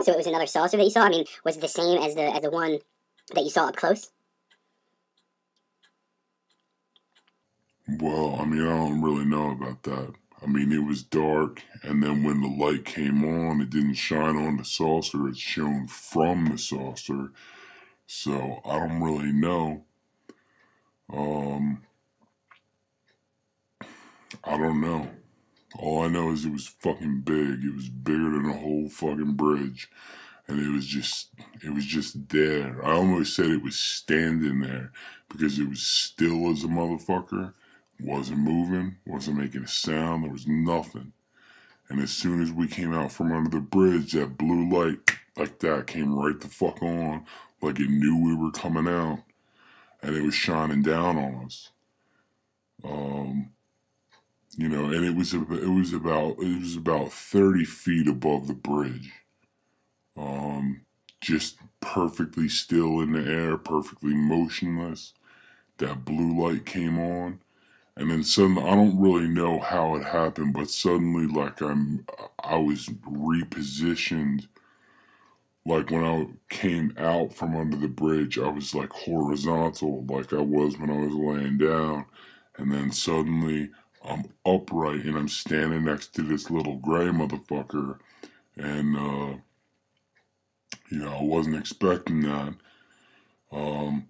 So it was another saucer that you saw? I mean, was it the same as the one that you saw up close? Well, I mean, I don't really know about that. I mean, it was dark, and then when the light came on, it didn't shine on the saucer, it shone from the saucer. So I don't really know. Um, I don't know. All I know is it was fucking big. It was bigger than a whole fucking bridge. And it was just there. I almost said it was standing there because it was still as a motherfucker. Wasn't moving, wasn't making a sound, there was nothing. And as soon as we came out from under the bridge, that blue light, like that, came right the fuck on, like it knew we were coming out, and it was shining down on us. Um, and it was about 30 feet above the bridge. Um, just perfectly still in the air, perfectly motionless. That blue light came on, and then suddenly, I don't really know how it happened, but suddenly, like I was repositioned. Like when I came out from under the bridge, I was like horizontal, like I was when I was laying down, and then suddenly I'm upright and I'm standing next to this little gray motherfucker, and I wasn't expecting that. Um,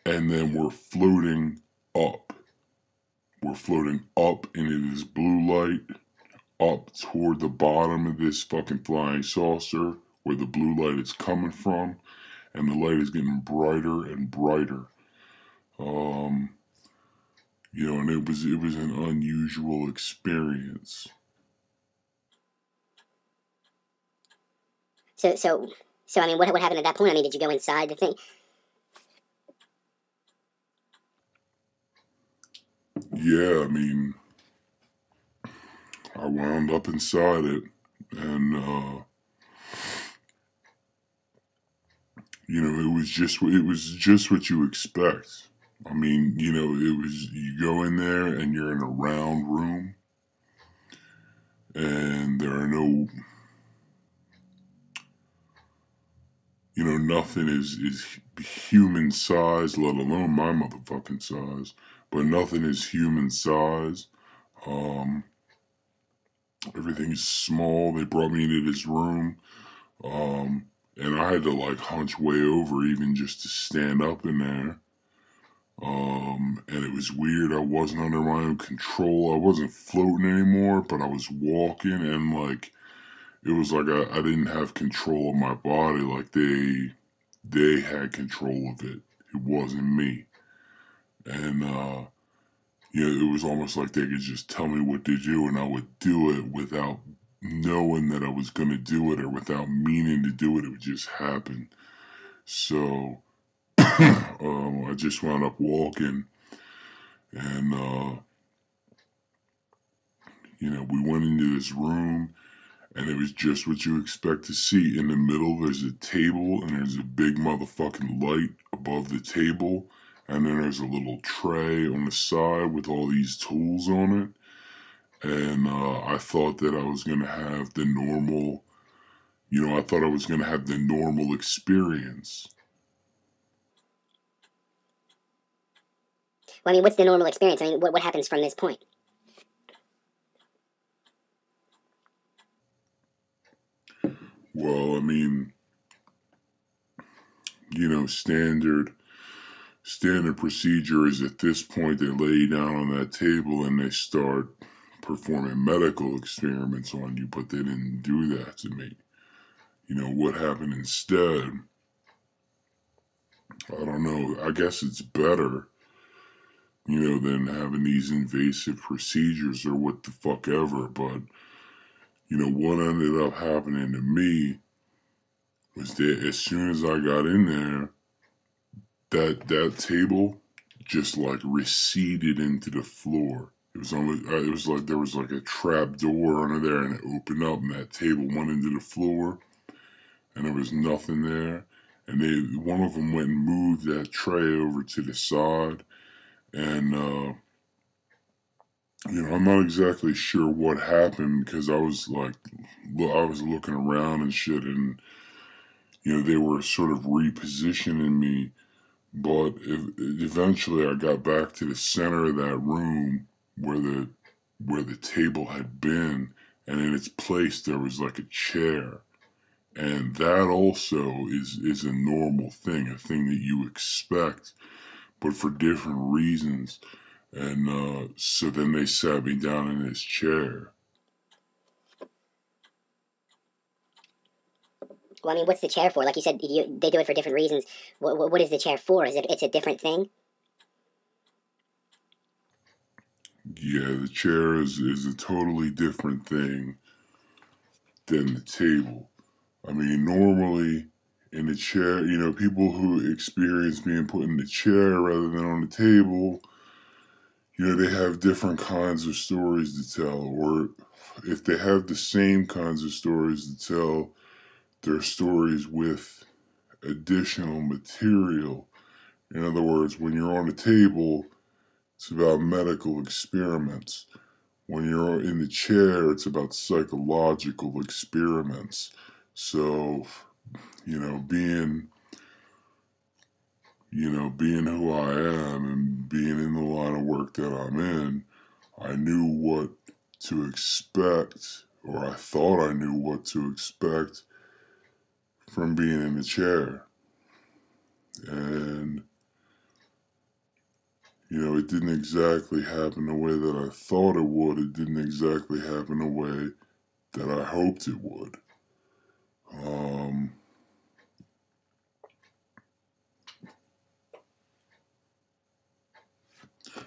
and then we're floating up. We're floating up into this blue light, up toward the bottom of this fucking flying saucer where the blue light is coming from, and the light is getting brighter and brighter. Um, and it was an unusual experience. So I mean, what happened at that point? I mean, did you go inside the thing? Yeah, I mean, I wound up inside it, and it was just what you expect. I mean, you go in there and you're in a round room, and there are no, nothing is human size, let alone my motherfucking size. But nothing is human size. Um, Everything is small. They brought me into this room, and I had to like hunch way over even just to stand up in there. And it was weird. I wasn't under my own control. I wasn't floating anymore, but I was walking, and like it was like I didn't have control of my body. Like they had control of it. It wasn't me. And it was almost like they could just tell me what to do, and I would do it without knowing that I was gonna do it or without meaning to do it. It would just happen. So I just wound up walking, and we went into this room, and it was just what you expect to see. In the middle, there's a table, and there's a big motherfucking light above the table, and then there's a little tray on the side with all these tools on it. And I thought that I was gonna have the normal, I thought I was gonna have the normal experience. Well, I mean, what's the normal experience? I mean, what happens from this point? Well, I mean, standard procedure is at this point they lay you down on that table and they start performing medical experiments on you, but they didn't do that to me. What happened instead? I don't know. I guess it's better, than having these invasive procedures or what the fuck ever, but what ended up happening to me was that as soon as I got in there, that table just like receded into the floor. It was like there was like a trap door under there, and it opened up, and that table went into the floor, and there was nothing there. And one of them went and moved that tray over to the side, and I'm not exactly sure what happened because I was like, I was looking around and shit, and they were sort of repositioning me. But eventually, I got back to the center of that room where the table had been, and in its place there was like a chair, and that also is a normal thing, a thing that you expect, but for different reasons. And so then they sat me down in this chair. Well, I mean, what's the chair for? Like you said, they do it for different reasons. What is the chair for? It's a different thing? Yeah, the chair is a totally different thing than the table. I mean, normally in the chair, people who experience being put in the chair rather than on the table, they have different kinds of stories to tell. Or if they have the same kinds of stories to tell, they're stories with additional material. In other words, when you're on the table, it's about medical experiments. When you're in the chair, it's about psychological experiments. So, being being who I am and being in the line of work that I'm in, I knew what to expect, or I thought I knew what to expect from being in the chair. And, it didn't exactly happen the way that I thought it would. It didn't exactly happen the way that I hoped it would.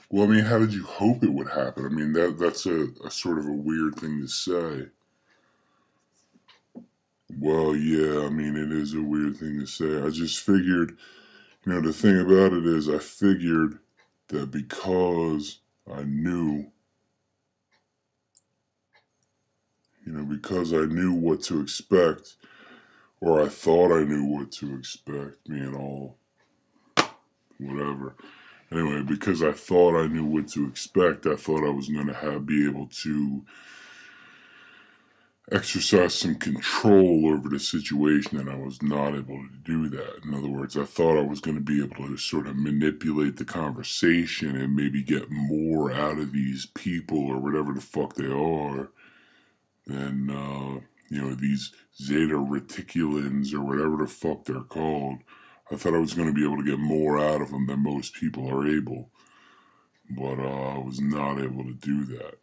Well, I mean, how did you hope it would happen? I mean, that's a sort of a weird thing to say. Well, yeah, I mean, it is a weird thing to say. I just figured, the thing about it is, I figured that because I knew, because I knew what to expect, or I thought I knew what to expect, being all whatever. Anyway, because I thought I knew what to expect, I thought I was going to be able to exercise some control over the situation, and I was not able to do that. In other words, I thought I was going to be able to sort of manipulate the conversation and maybe get more out of these people or whatever the fuck they are than, these Zeta Reticulans or whatever the fuck they're called. I thought I was going to be able to get more out of them than most people are able, but I was not able to do that.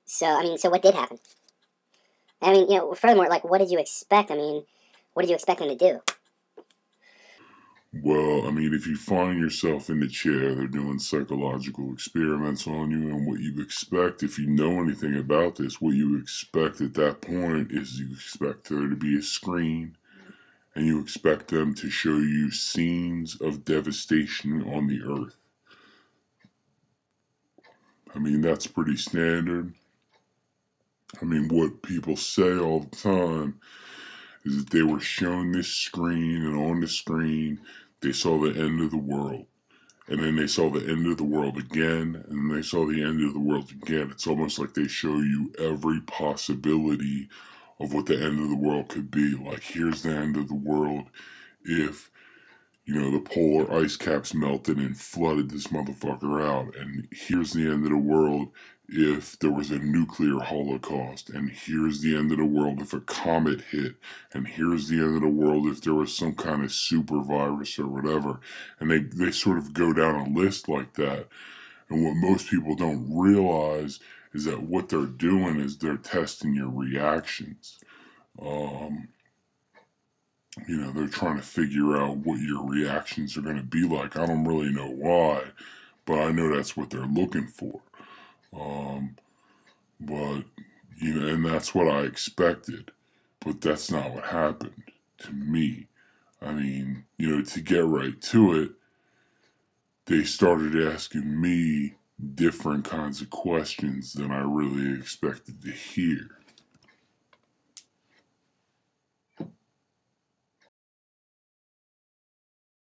So, I mean, so what did happen? I mean, furthermore, like, what did you expect? I mean, what did you expect them to do? Well, I mean, if you find yourself in the chair, they're doing psychological experiments on you, and what you expect, if you know anything about this, what you expect at that point is you expect there to be a screen, and you expect them to show you scenes of devastation on the earth. I mean, that's pretty standard. I mean, what people say all the time is that they were shown this screen, and on the screen, they saw the end of the world. And then they saw the end of the world again, and then they saw the end of the world again. It's almost like they show you every possibility of what the end of the world could be. Like, here's the end of the world if, the polar ice caps melted and flooded this motherfucker out. And here's the end of the world if there was a nuclear holocaust. And here's the end of the world if a comet hit. And here's the end of the world if there was some kind of super virus or whatever. And they sort of go down a list like that. And what most people don't realize is that what they're doing is they're testing your reactions. They're trying to figure out what your reactions are going to be like. I don't really know why, but I know that's what they're looking for. But, and that's what I expected. But that's not what happened to me. I mean, to get right to it, they started asking me different kinds of questions than I really expected to hear.